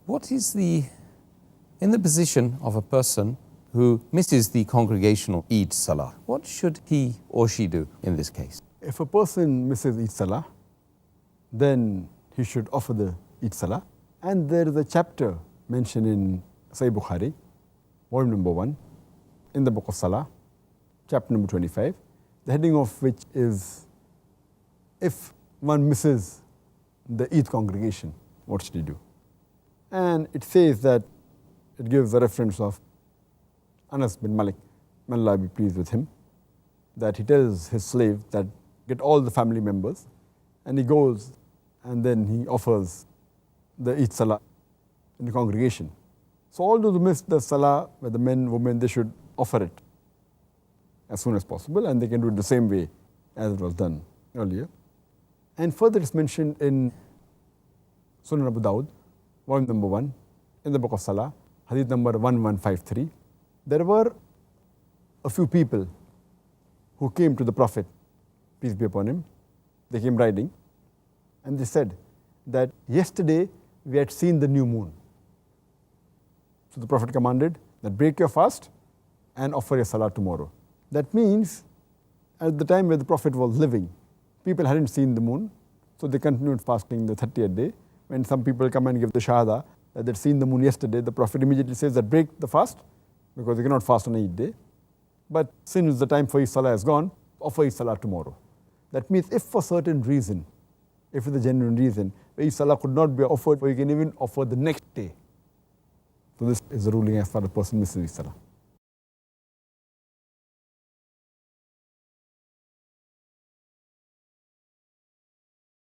What is in the position of a person who misses the congregational Eid Salah, what should he or she do in this case? If a person misses Eid Salah, then he should offer the Eid Salah. And there is a chapter mentioned in Sahih Bukhari, volume number 1, in the book of Salah, chapter number 25, the heading of which is, if one misses the Eid congregation, what should he do? And it says that, it gives a reference of Anas bin Malik, may Allah be pleased with him, that he tells his slave that get all the family members, and he goes and then he offers the Eid Salah in the congregation. So all those who miss the Salah, whether men, women, they should offer it as soon as possible, and they can do it the same way as it was done earlier. And further it's mentioned in Sunnah Abu Dawud, volume number 1, in the book of Salah, hadith number 1153. There were a few people who came to the Prophet, peace be upon him. They came riding, and they said that yesterday we had seen the new moon. So the Prophet commanded that break your fast and offer your Salah tomorrow. That means at the time where the Prophet was living, people hadn't seen the moon, so they continued fasting the 30th day. When some people come and give the shahada that they'd seen the moon yesterday, the Prophet immediately says that break the fast, because you cannot fast on Eid day. But since the time for Eid Salah has gone, offer Eid Salah tomorrow. That means if for certain reason, if it's a genuine reason, Eid Salah could not be offered, or you can even offer the next day. So this is the ruling as far as the person misses Eid Salah.